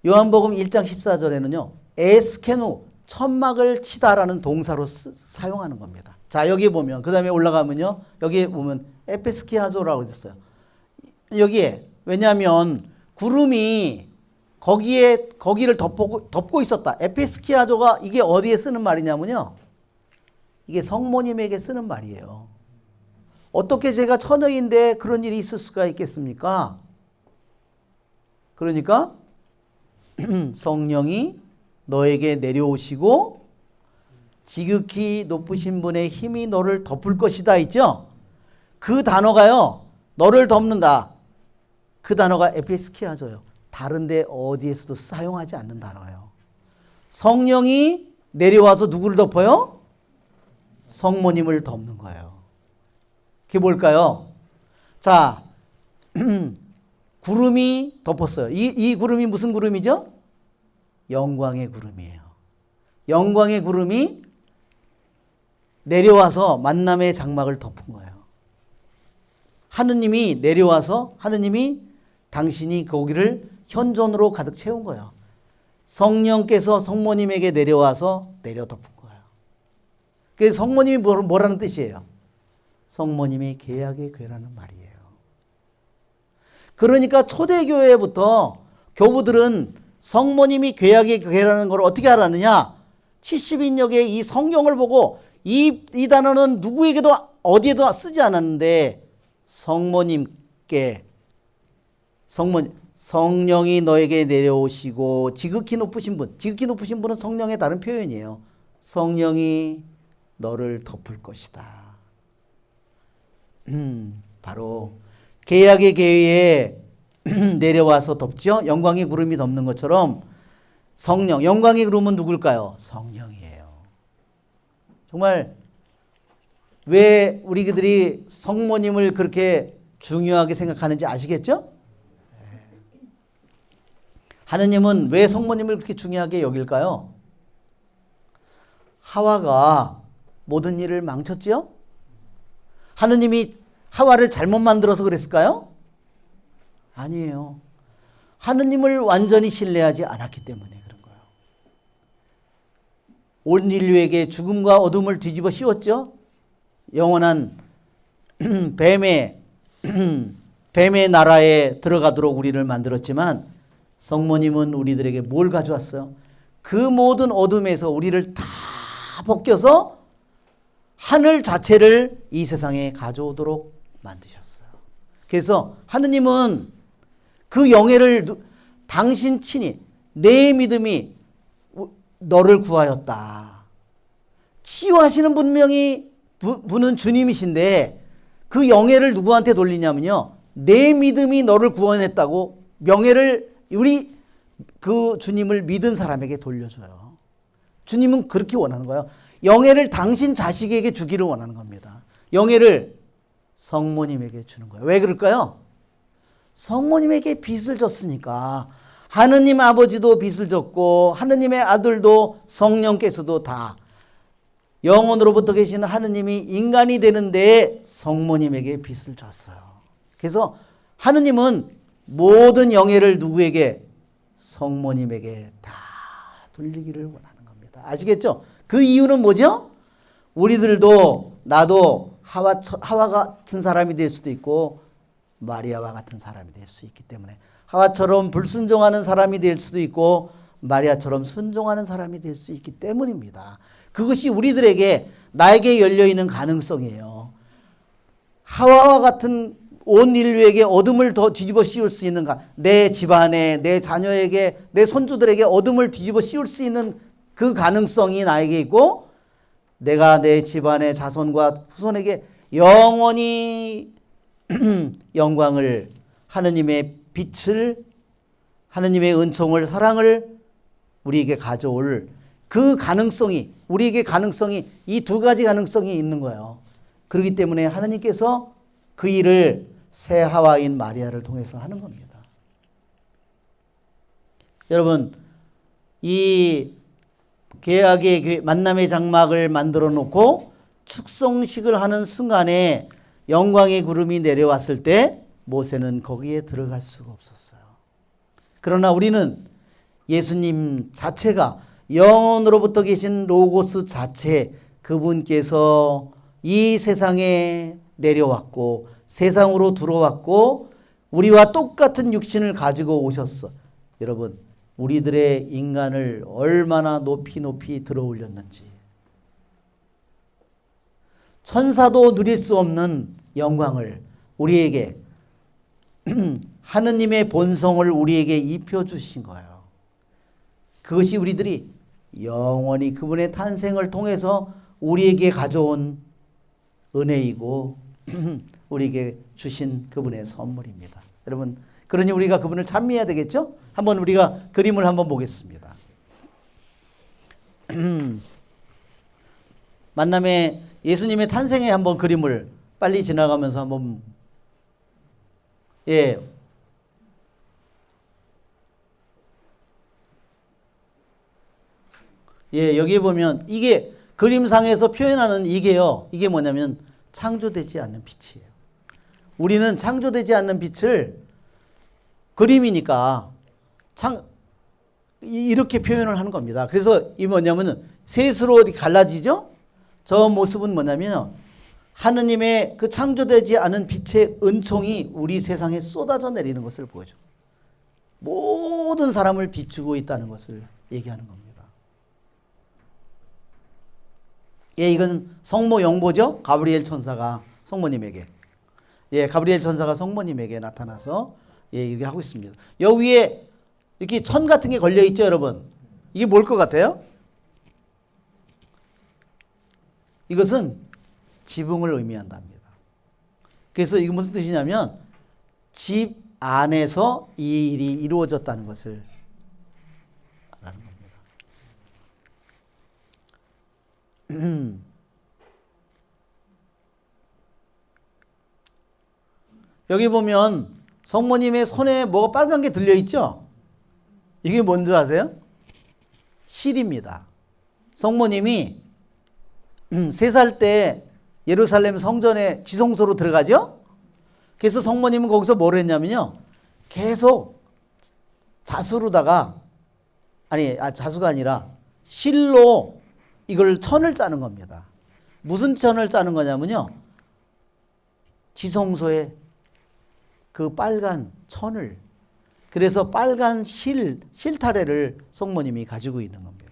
요한복음 1장 14절에는요. 에스케노 천막을 치다라는 동사로 사용하는 겁니다. 자, 여기 보면 그 다음에 올라가면요. 여기 보면 에페스키아조라고 있어요. 여기에 왜냐하면 구름이 거기를 덮고 있었다. 에페스키아조가 이게 어디에 쓰는 말이냐면요. 이게 성모님에게 쓰는 말이에요. 어떻게 제가 처녀인데 그런 일이 있을 수가 있겠습니까? 그러니까 성령이 너에게 내려오시고 지극히 높으신 분의 힘이 너를 덮을 것이다 있죠? 그 단어가요. 너를 덮는다. 그 단어가 에피스키아조예요. 다른데 어디에서도 사용하지 않는 단어예요. 성령이 내려와서 누구를 덮어요? 성모님을 덮는 거예요. 그게 뭘까요? 자, 구름이 덮었어요. 이 구름이 무슨 구름이죠? 영광의 구름이에요. 영광의 구름이 내려와서 만남의 장막을 덮은 거예요. 하느님이 내려와서 하느님이 당신이 거기를 현존으로 가득 채운 거예요. 성령께서 성모님에게 내려와서 내려 덮은 거예요. 그래서 성모님이 뭐라는 뜻이에요? 성모님이 계약의 궤라는 말이에요. 그러니까 초대교회부터 교부들은 성모님이 계약의 궤라는 걸 어떻게 알았느냐? 70인역의 이 성경을 보고 이 단어는 누구에게도 어디에도 쓰지 않았는데 성모님께 성령이 너에게 내려오시고 지극히 높으신 분은 성령의 다른 표현이에요. 성령이 너를 덮을 것이다. 바로 계약의 계위에 내려와서 덮죠. 영광의 구름이 덮는 것처럼 성령, 영광의 구름은 누굴까요? 성령이에요. 정말 왜 우리들이 성모님을 그렇게 중요하게 생각하는지 아시겠죠? 하느님은 왜 성모님을 그렇게 중요하게 여길까요? 하와가 모든 일을 망쳤죠? 하느님이 하와를 잘못 만들어서 그랬을까요? 아니에요. 하느님을 완전히 신뢰하지 않았기 때문에 그런 거예요. 온 인류에게 죽음과 어둠을 뒤집어 씌웠죠. 영원한 뱀의 나라에 들어가도록 우리를 만들었지만 성모님은 우리들에게 뭘 가져왔어요? 그 모든 어둠에서 우리를 다 벗겨서 하늘 자체를 이 세상에 가져오도록 만드셨어요. 그래서 하느님은 그 영예를 당신 친히 내 믿음이 너를 구하였다. 치유하시는 분은 주님이신데 그 영예를 누구한테 돌리냐면요. 내 믿음이 너를 구원했다고 명예를 우리 그 주님을 믿은 사람에게 돌려줘요. 주님은 그렇게 원하는 거예요. 영예를 당신 자식에게 주기를 원하는 겁니다. 영예를 성모님에게 주는 거예요. 왜 그럴까요? 성모님에게 빚을 졌으니까. 하느님 아버지도 빚을 졌고 하느님의 아들도 성령께서도 다 영원으로부터 계시는 하느님이 인간이 되는데 성모님에게 빚을 졌어요. 그래서 하느님은 모든 영예를 누구에게? 성모님에게 다 돌리기를 원하는 겁니다. 아시겠죠? 그 이유는 뭐죠? 우리들도 나도 하와 같은 사람이 될 수도 있고 마리아와 같은 사람이 될 수 있기 때문에 하와처럼 불순종하는 사람이 될 수도 있고 마리아처럼 순종하는 사람이 될 수 있기 때문입니다. 그것이 우리들에게 나에게 열려있는 가능성이에요. 하와와 같은 온 인류에게 어둠을 더 뒤집어 씌울 수 있는 내 집안에 내 자녀에게 내 손주들에게 어둠을 뒤집어 씌울 수 있는 그 가능성이 나에게 있고 내가 내 집안의 자손과 후손에게 영원히 영광을 하느님의 빛을 하느님의 은총을 사랑을 우리에게 가져올 그 가능성이 우리에게 가능성이 이 두 가지 가능성이 있는 거예요. 그렇기 때문에 하느님께서 그 일을 새 하와인 마리아를 통해서 하는 겁니다. 여러분 이 계약의 만남의 장막을 만들어 놓고 축성식을 하는 순간에 영광의 구름이 내려왔을 때 모세는 거기에 들어갈 수가 없었어요. 그러나 우리는 예수님 자체가 영원으로부터 계신 로고스 자체 그분께서 이 세상에 내려왔고 세상으로 들어왔고 우리와 똑같은 육신을 가지고 오셨어. 여러분 우리들의 인간을 얼마나 높이 들어 올렸는지 천사도 누릴 수 없는 영광을 우리에게 하느님의 본성을 우리에게 입혀주신 거예요. 그것이 우리들이 영원히 그분의 탄생을 통해서 우리에게 가져온 은혜이고 우리에게 주신 그분의 선물입니다. 여러분 그러니 우리가 그분을 찬미해야 되겠죠? 한번 우리가 그림을 한번 보겠습니다. 만남의 예수님의 탄생의 한번 그림을 빨리 지나가면서 한번 예. 예, 여기 보면 이게 그림상에서 표현하는 이게요. 이게 뭐냐면 창조되지 않는 빛이에요. 우리는 창조되지 않는 빛을 그림이니까 이렇게 표현을 하는 겁니다. 그래서 이 뭐냐면은 셋으로 갈라지죠? 저 모습은 뭐냐면 하느님의 그 창조되지 않은 빛의 은총이 우리 세상에 쏟아져 내리는 것을 보여줘. 모든 사람을 비추고 있다는 것을 얘기하는 겁니다. 예, 이건 성모 영보죠? 가브리엘 천사가 성모님에게. 예, 가브리엘 천사가 성모님에게 나타나서 예, 이렇게 하고 있습니다. 여기 위에 이렇게 천 같은 게 걸려 있죠, 여러분? 이게 뭘 것 같아요? 이것은 지붕을 의미한답니다. 그래서 이게 무슨 뜻이냐면 집 안에서 이 일이 이루어졌다는 것을 말하는 겁니다. 여기 보면 성모님의 손에 뭐가 빨간 게 들려있죠? 이게 뭔지 아세요? 실입니다. 성모님이 3살 때 예루살렘 성전에 지성소로 들어가죠? 그래서 성모님은 거기서 뭘 했냐면요. 계속 자수로다가 자수가 아니라 실로 이걸 천을 짜는 겁니다. 무슨 천을 짜는 거냐면요. 지성소에 그 빨간 천을, 그래서 빨간 실타래를 성모님이 가지고 있는 겁니다.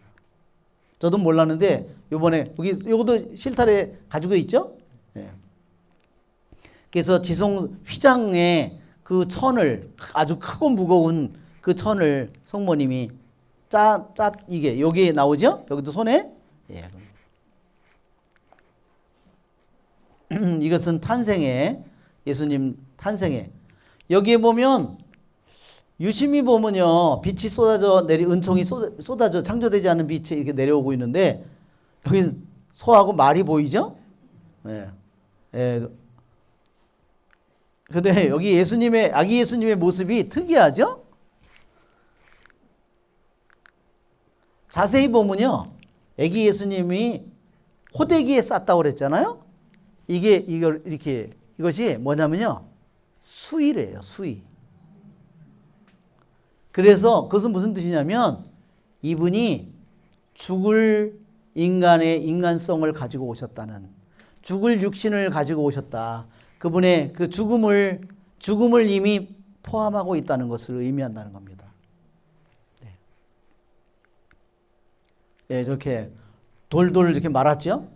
저도 몰랐는데 요번에 요것도 실타래 가지고 있죠? 예. 그래서 휘장에 그 천을, 아주 크고 무거운 그 천을 성모님이 이게 여기 나오죠? 여기도 손에. 예. 이것은 예수님 탄생에. 여기에 보면 유심히 보면요, 빛이 은총이 쏟아져 창조되지 않은 빛이 이렇게 내려오고 있는데, 여기는 소하고 말이 보이죠? 예. 예. 근데 여기 아기 예수님의 모습이 특이하죠? 자세히 보면요, 아기 예수님이 호대기에 쌌다고 그랬잖아요? 이것이 뭐냐면요, 수의래요, 수의. 그래서 그것은 무슨 뜻이냐면, 이분이 죽을 인간의 인간성을 가지고 오셨다는, 죽을 육신을 가지고 오셨다. 그분의 그 죽음을 이미 포함하고 있다는 것을 의미한다는 겁니다. 네. 네, 저렇게 돌돌 이렇게 말았죠?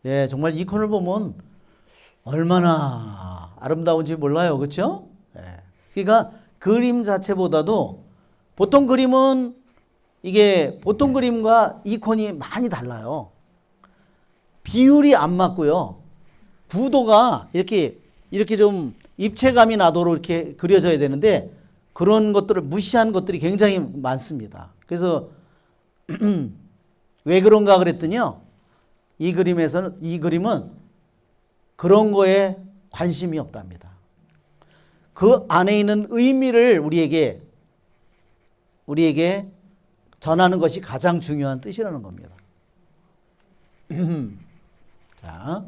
예, 정말 이콘을 보면 얼마나 아름다운지 몰라요. 그렇죠? 예. 그러니까 그림 자체보다도 보통 그림과 이콘이 많이 달라요. 비율이 안 맞고요. 구도가 이렇게 좀 입체감이 나도록 이렇게 그려져야 되는데, 그런 것들을 무시한 것들이 굉장히 많습니다. 그래서 왜 그런가 그랬더니요, 이 그림은 그런 거에 관심이 없답니다. 그 안에 있는 의미를 우리에게 전하는 것이 가장 중요한 뜻이라는 겁니다. 자,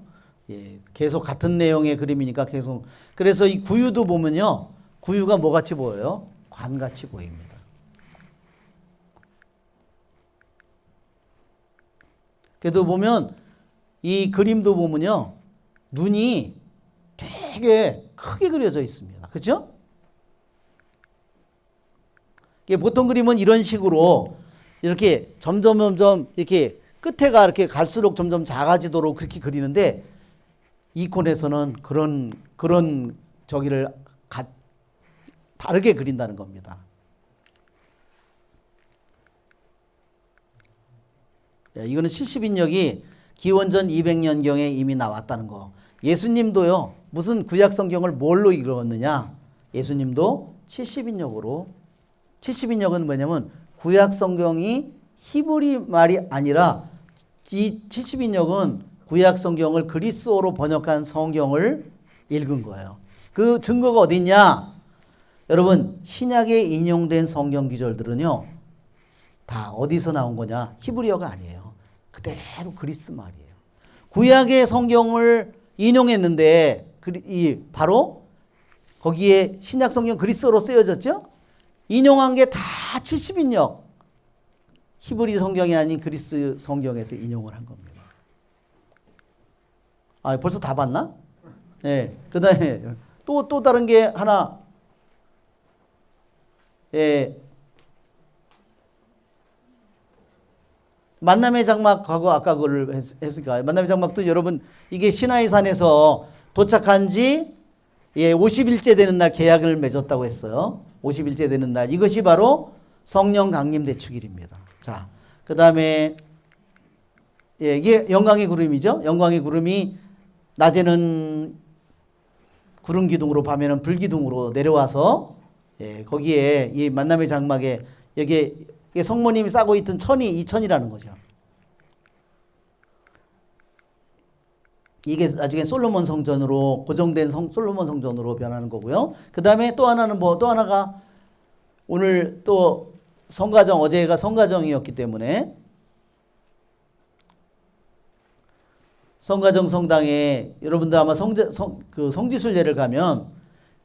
예, 계속 같은 내용의 그림이니까 계속. 그래서 이 구유도 보면요, 구유가 뭐 같이 보여요? 관같이 보입니다. 그래도 보면 이 그림도 보면요, 눈이 되게 크게 그려져 있습니다. 그렇죠? 보통 그림은 이런 식으로 이렇게 점점 이렇게 끝에가 이렇게 갈수록 점점 작아지도록 그렇게 그리는데, 이콘에서는 그런 저기를 다르게 그린다는 겁니다. 이거는 70인역이 기원전 200년경에 이미 나왔다는 거. 예수님도요, 무슨 구약 성경을 뭘로 읽었느냐? 예수님도 70인역으로. 70인역은 뭐냐면 구약 성경이 히브리 말이 아니라, 이 70인역은 구약 성경을 그리스어로 번역한 성경을 읽은 거예요. 그 증거가 어디 있냐? 여러분, 신약에 인용된 성경 구절들은요, 다 어디서 나온 거냐? 히브리어가 아니에요. 그대로 그리스 말이에요. 구약의 성경을 인용했는데, 바로 거기에 신약 성경 그리스어로 쓰여졌죠? 인용한 게 다 70인역. 히브리 성경이 아닌 그리스 성경에서 인용을 한 겁니다. 아, 벌써 다 봤나? 네. 그 다음에 또 다른 게 하나, 예. 만남의 장막하고 아까 그걸 했으니까, 만남의 장막도 여러분, 이게 시나이산에서 도착한 지 50일째 되는 날 계약을 맺었다고 했어요. 50일째 되는 날. 이것이 바로 성령 강림 대축일입니다. 자, 그 다음에, 이게 영광의 구름이죠. 영광의 구름이 낮에는 구름 기둥으로, 밤에는 불 기둥으로 내려와서, 거기에 이 만남의 장막에 여기에 성모님이 싸고 있던 천이 이 천이라는 거죠. 이게 나중에 솔로몬 성전으로, 고정된 솔로몬 성전으로 변하는 거고요. 그 다음에 또 하나가 오늘 또 어제가 성가정이었기 때문에 성가정 성당에 여러분들 아마 그 성지순례를 가면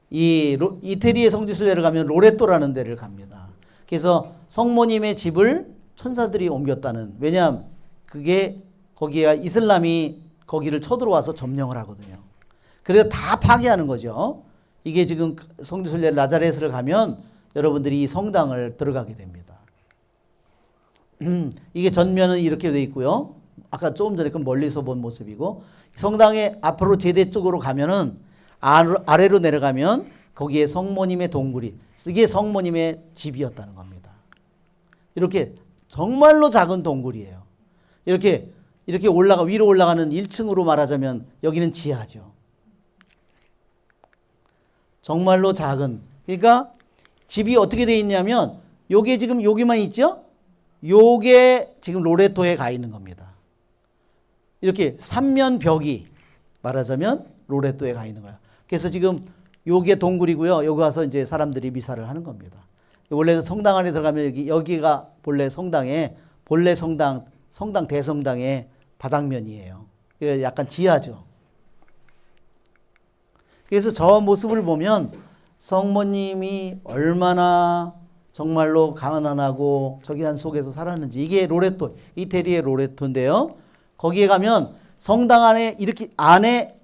이태리의 성지순례를 가면 로레토라는 데를 갑니다. 그래서 성모님의 집을 천사들이 옮겼다는, 왜냐하면 그게 거기가 이슬람이 거기를 쳐들어와서 점령을 하거든요. 그래서 다 파괴하는 거죠. 이게 지금 성지순례 나자렛을 가면 여러분들이 이 성당을 들어가게 됩니다. 이게 전면은 이렇게 돼 있고요. 아까 조금 전에 그 멀리서 본 모습이고, 성당의 앞으로 제대 쪽으로 가면은 아래로 내려가면 거기에 성모님의 동굴이, 이게 성모님의 집이었다는 겁니다. 이렇게 정말로 작은 동굴이에요. 이렇게 위로 올라가는 1층으로 말하자면 여기는 지하죠. 정말로 작은. 그러니까 집이 어떻게 돼 있냐면 요게 지금 여기만 있죠? 요게 지금 로레토에 가 있는 겁니다. 이렇게 삼면 벽이 말하자면 로레토에 가 있는 거야. 그래서 지금 요게 동굴이고요. 여기 가서 이제 사람들이 미사를 하는 겁니다. 원래 성당 안에 들어가면 여기가 본래 성당 대성당의 바닥면이에요. 약간 지하죠. 그래서 저 모습을 보면 성모님이 얼마나 정말로 가난하고 저기한 속에서 살았는지, 이게 로레토, 이태리의 로레토인데요. 거기에 가면 성당 안에 이렇게 안에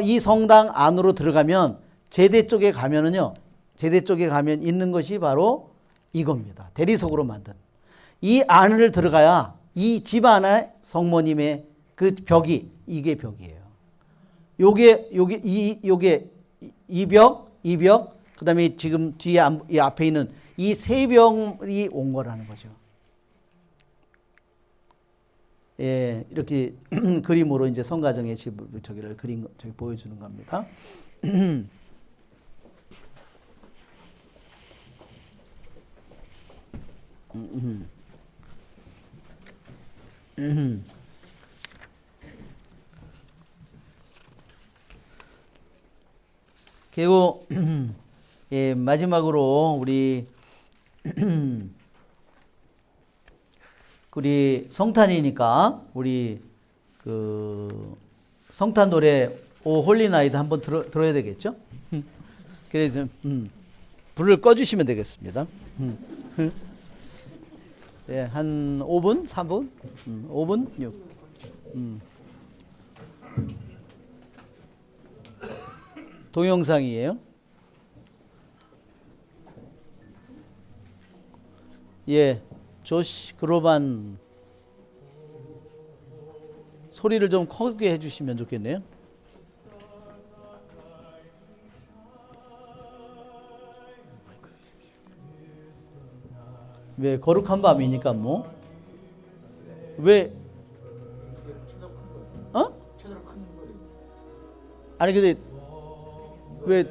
이 성당 안으로 들어가면 제대 쪽에 가면은요, 제대 쪽에 가면 있는 것이 바로 이겁니다. 대리석으로 만든. 이 안을 들어가야 이 집 안에 성모님의 그 벽이, 이게 벽이에요. 요게 이 벽, 그 다음에 지금 뒤에 이 앞에 있는 이 세 벽이 온 거라는 거죠. 예, 이렇게 그림으로 이제 성가정의 집을 저기를 저기 보여주는 겁니다. 그리고 예, 마지막으로 우리 성탄이니까 우리 그 성탄 노래 오 홀리 나이트 한번 들어야 되겠죠? 그래서 불을 꺼주시면 되겠습니다. 예, 한 5분, 3분, 5분, 6. 동영상이에요. 예, 조시 그로반 소리를 좀 크게 해주시면 좋겠네요. 왜 거룩한 밤이니까 뭐? 왜? 어? 아니 근데 왜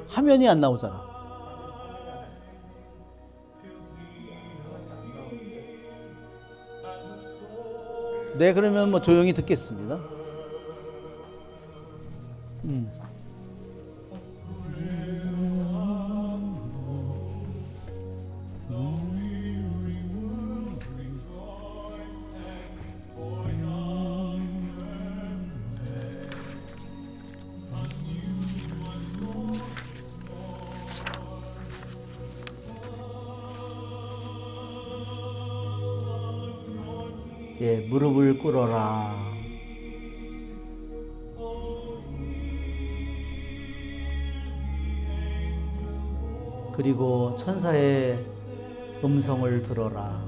화면이 안 나오잖아. 네, 그러면 뭐 조용히 듣겠습니다. 예, 무릎을 꿇어라. 그리고 천사의 음성을 들어라.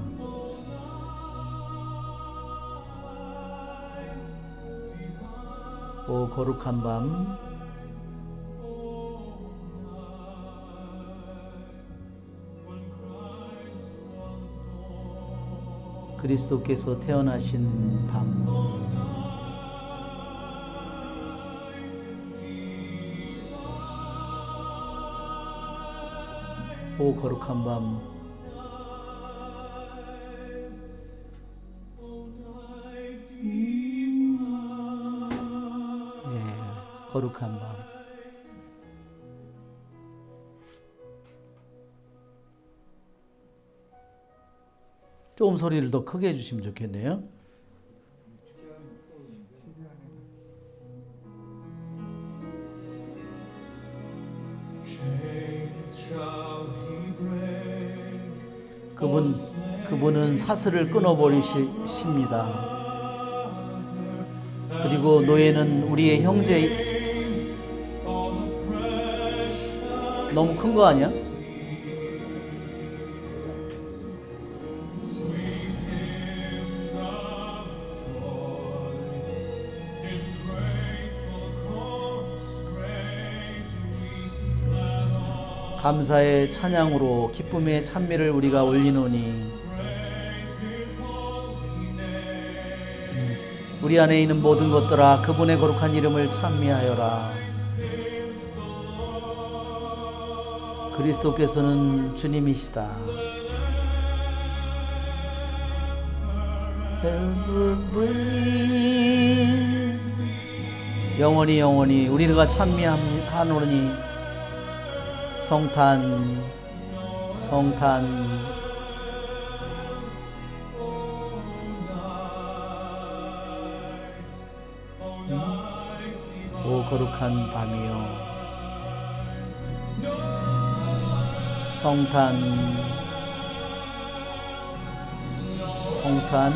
오 거룩한 밤, 그리스도께서 태어나신 밤, 오 거룩한 밤, 예, 거룩한 밤. 조금 소리를 더 크게 해주시면 좋겠네요. 그분은 사슬을 끊어버리십니다. 그리고 노예는 우리의 형제. 너무 큰 거 아니야? 감사의 찬양으로 기쁨의 찬미를 우리가 올리노니 우리 안에 있는 모든 것들아 그분의 거룩한 이름을 찬미하여라. 그리스도께서는 주님이시다. 영원히 영원히 우리가 찬미하노니 성탄 성탄. 오 거룩한 밤이여 성탄 성탄.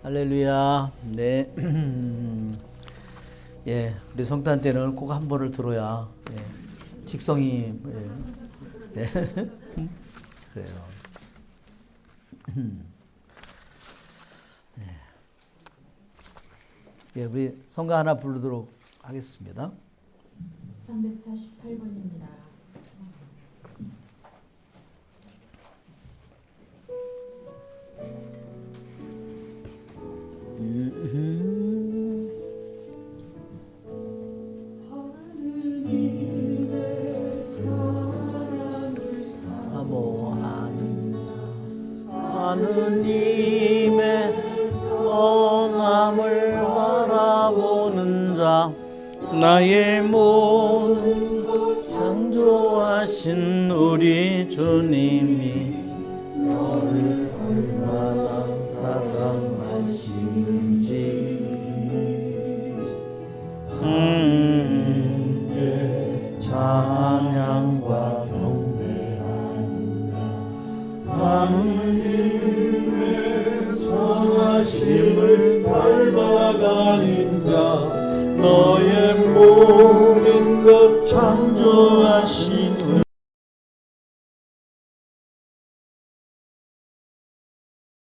할렐루야. 네. 예, 우리 성탄 때는 꼭 한 번을 들어야 직성이 그래요. 예, 우리 성가 하나 부르도록 하겠습니다. 348번입니다. 하느님의 사랑을 사모하는 자, 하느님의 영함을 바라보는 자, 나의 모든 것 창조하신 우리 주님이 너를 얼마나 사랑하시는지 찬양과 경배하노라. 하느님의 선하심을 닮아가는 자, 너의 모든 것 창조하신